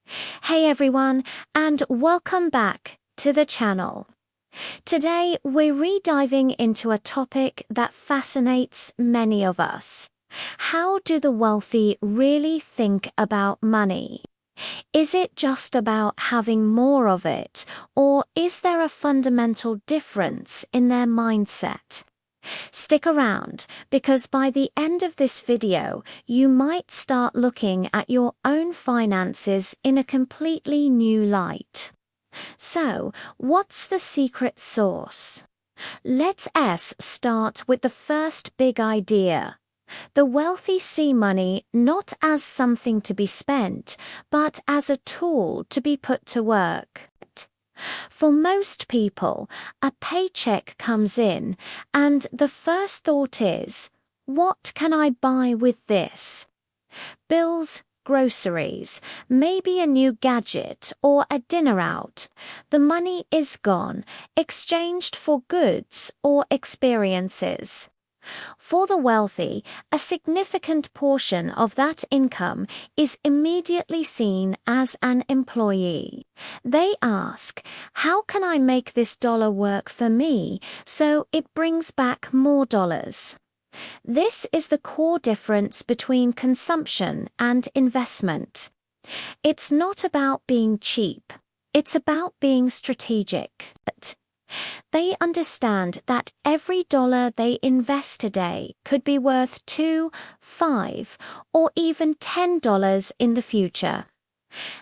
Hey everyone, and welcome back to the channel. Today we're re-diving into a topic that fascinates many of us. How do the wealthy really think about money? Is it just about having more of it, or is there a fundamental difference in their mindset? Stick around, because by the end of this video, you might start looking at your own finances in a completely new light. So, what's the secret sauce? Let's start with the first big idea. The wealthy see money not as something to be spent, but as a tool to be put to work. For most people, a paycheck comes in, and the first thought is, what can I buy with this? Bills, groceries, maybe a new gadget or a dinner out. The money is gone, exchanged for goods or experiences. For the wealthy, a significant portion of that income is immediately seen as an employee. They ask, how can I make this dollar work for me so it brings back more dollars? This is the core difference between consumption and investment. It's not about being cheap, it's about being strategic. They understand that every dollar they invest today could be worth $2, $5, or even $10 in the future.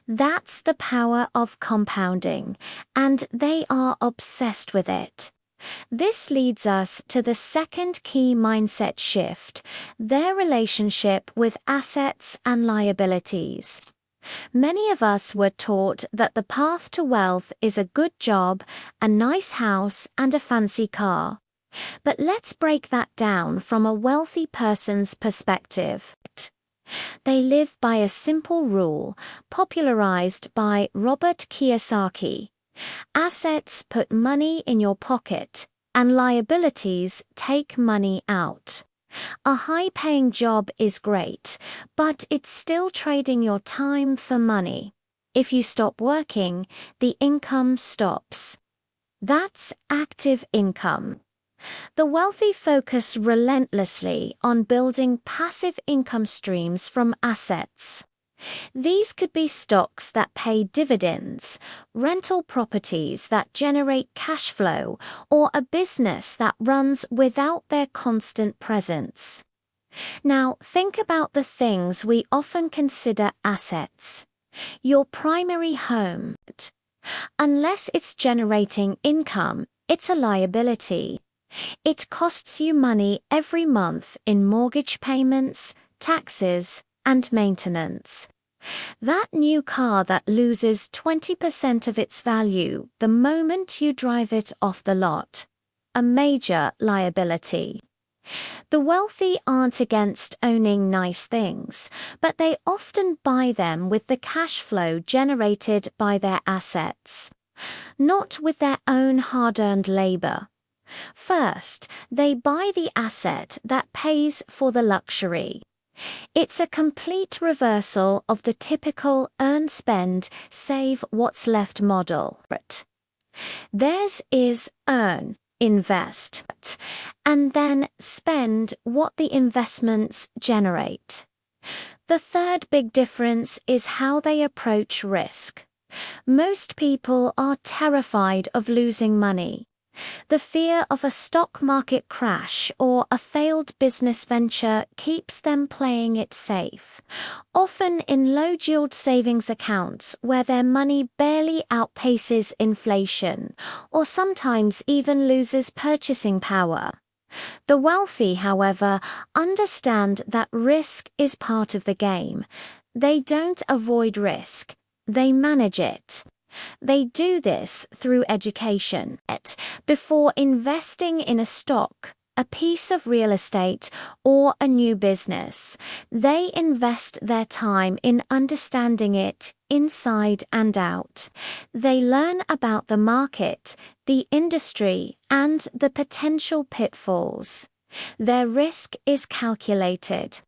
That's the power of compounding, and they are obsessed with it. This leads us to the second key mindset shift, their relationship with assets and liabilities. Many of us were taught that the path to wealth is a good job, a nice house, and a fancy car. But let's break that down from a wealthy person's perspective. They live by a simple rule, popularized by Robert Kiyosaki. Assets put money in your pocket, and liabilities take money out. A high-paying job is great, but it's still trading your time for money. If you stop working, the income stops. That's active income. The wealthy focus relentlessly on building passive income streams from assets. These could be stocks that pay dividends, rental properties that generate cash flow, or a business that runs without their constant presence. Now, think about the things we often consider assets. Your primary home. Unless it's generating income, it's a liability. It costs you money every month in mortgage payments, taxes, and maintenance. That new car that loses 20% of its value the moment you drive it off the lot. A major liability. The wealthy aren't against owning nice things, but they often buy them with the cash flow generated by their assets, not with their own hard-earned labor. First, they buy the asset that pays for the luxury. It's a complete reversal of the typical earn, spend, save what's left model. Theirs is earn, invest, and then spend what the investments generate. The third big difference is how they approach risk. Most people are terrified of losing money. The fear of a stock market crash or a failed business venture keeps them playing it safe, often in low-yield savings accounts where their money barely outpaces inflation, or sometimes even loses purchasing power. The wealthy, however, understand that risk is part of the game. They don't avoid risk, they manage it. They do this through education. Before investing in a stock, a piece of real estate, or a new business, they invest their time in understanding it inside and out. They learn about the market, the industry, and the potential pitfalls. Their risk is calculated.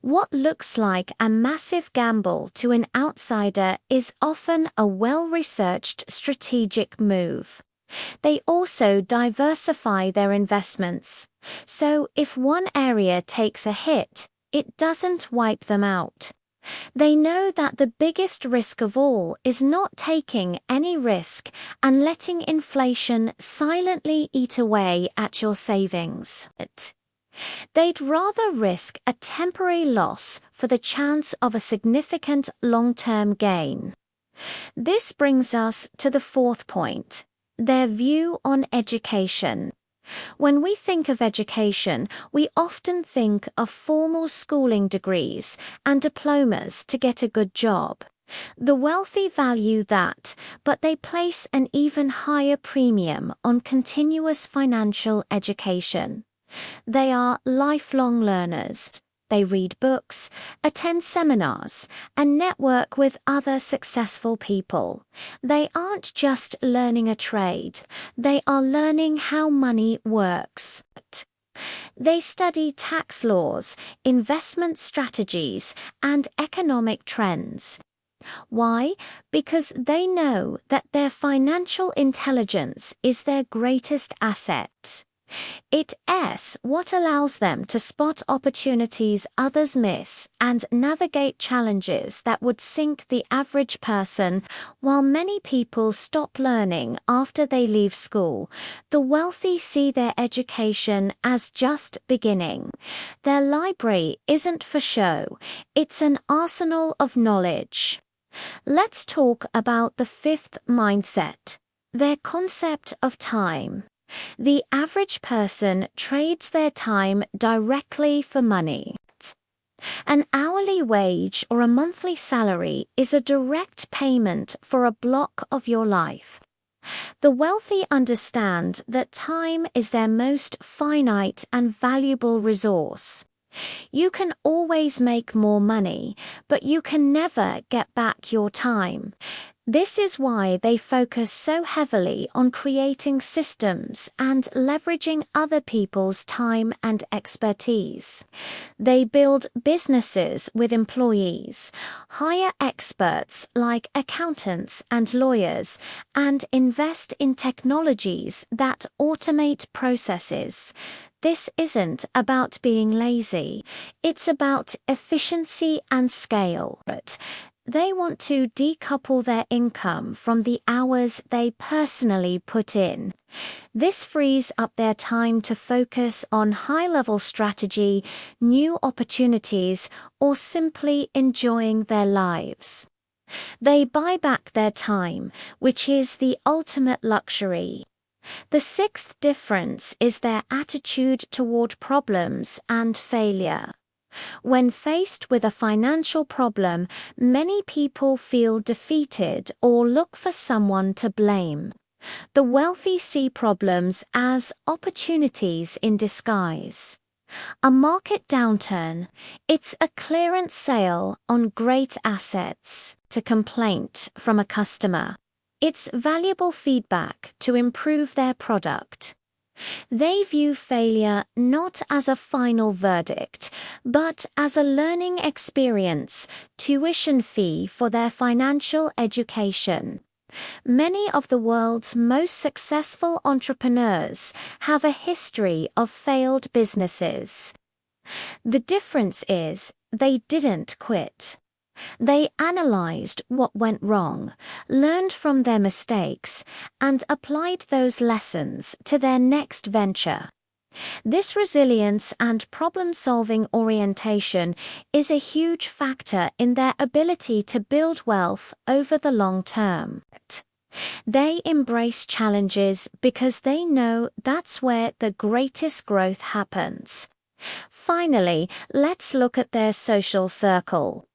What looks like a massive gamble to an outsider is often a well-researched strategic move. They also diversify their investments, so if one area takes a hit, it doesn't wipe them out. They know that the biggest risk of all is not taking any risk and letting inflation silently eat away at your savings. They'd rather risk a temporary loss for the chance of a significant long-term gain. This brings us to the fourth point, their view on education. When we think of education, we often think of formal schooling degrees and diplomas to get a good job. The wealthy value that, but they place an even higher premium on continuous financial education. They are lifelong learners. They read books, attend seminars, and network with other successful people. They aren't just learning a trade, they are learning how money works. They study tax laws, investment strategies, and economic trends. Why? Because they know that their financial intelligence is their greatest asset. It's what allows them to spot opportunities others miss and navigate challenges that would sink the average person. While many people stop learning after they leave school, the wealthy see their education as just beginning. Their library isn't for show, it's an arsenal of knowledge. Let's talk about the fifth mindset, their concept of time. The average person trades their time directly for money. An hourly wage or a monthly salary is a direct payment for a block of your life. The wealthy understand that time is their most finite and valuable resource. You can always make more money, but you can never get back your time. This is why they focus so heavily on creating systems and leveraging other people's time and expertise. They build businesses with employees, hire experts like accountants and lawyers, and invest in technologies that automate processes. This isn't about being lazy, it's about efficiency and scale. They want to decouple their income from the hours they personally put in. This frees up their time to focus on high-level strategy, new opportunities, or simply enjoying their lives. They buy back their time, which is the ultimate luxury. The sixth difference is their attitude toward problems and failure. When faced with a financial problem, many people feel defeated or look for someone to blame. The wealthy see problems as opportunities in disguise. A market downturn, it's a clearance sale on great assets. A complaint from a customer, it's valuable feedback to improve their product. They view failure not as a final verdict, but as a learning experience, tuition fee for their financial education. Many of the world's most successful entrepreneurs have a history of failed businesses. The difference is they didn't quit. They analyzed what went wrong, learned from their mistakes, and applied those lessons to their next venture. This resilience and problem-solving orientation is a huge factor in their ability to build wealth over the long term. They embrace challenges because they know that's where the greatest growth happens. Finally, let's look at their social circle.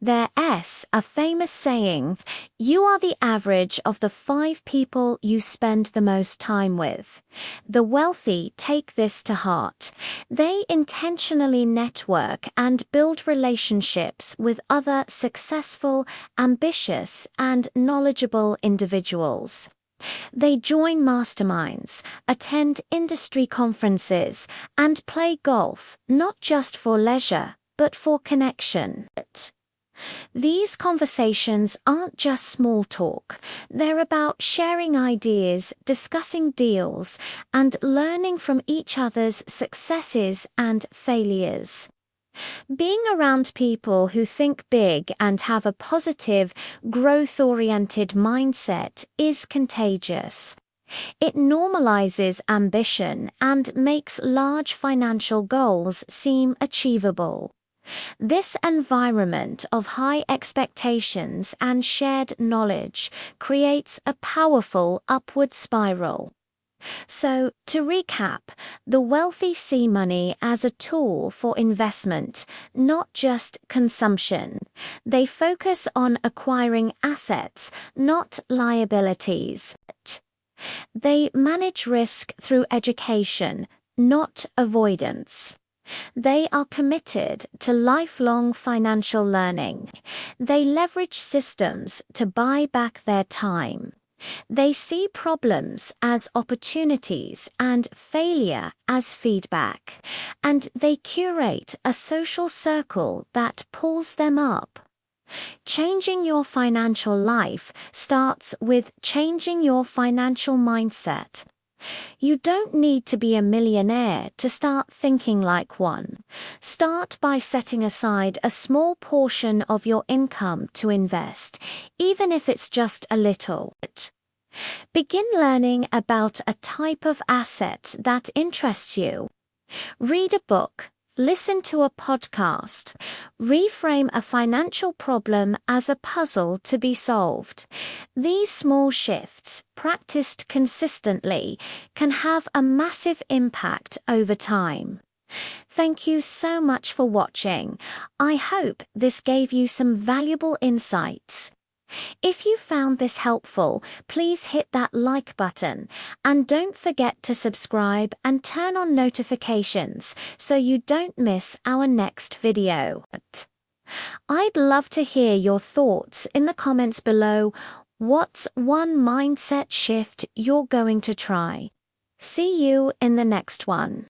There's a famous saying, "You are the average of the 5 people you spend the most time with." The wealthy take this to heart. They intentionally network and build relationships with other successful, ambitious, and knowledgeable individuals. They join masterminds, attend industry conferences, and play golf, not just for leisure, but for connection. These conversations aren't just small talk. They're about sharing ideas, discussing deals, and learning from each other's successes and failures. Being around people who think big and have a positive, growth-oriented mindset is contagious. It normalizes ambition and makes large financial goals seem achievable. This environment of high expectations and shared knowledge creates a powerful upward spiral. So, to recap, the wealthy see money as a tool for investment, not just consumption. They focus on acquiring assets, not liabilities. They manage risk through education, not avoidance. They are committed to lifelong financial learning. They leverage systems to buy back their time. They see problems as opportunities and failure as feedback. And they curate a social circle that pulls them up. Changing your financial life starts with changing your financial mindset. You don't need to be a millionaire to start thinking like one. Start by setting aside a small portion of your income to invest, even if it's just a little. Begin learning about a type of asset that interests you. Read a book. Listen to a podcast. Reframe a financial problem as a puzzle to be solved. These small shifts, practiced consistently, can have a massive impact over time. Thank you so much for watching. I hope this gave you some valuable insights. If you found this helpful, please hit that like button and don't forget to subscribe and turn on notifications so you don't miss our next video. I'd love to hear your thoughts in the comments below. What's one mindset shift you're going to try? See you in the next one.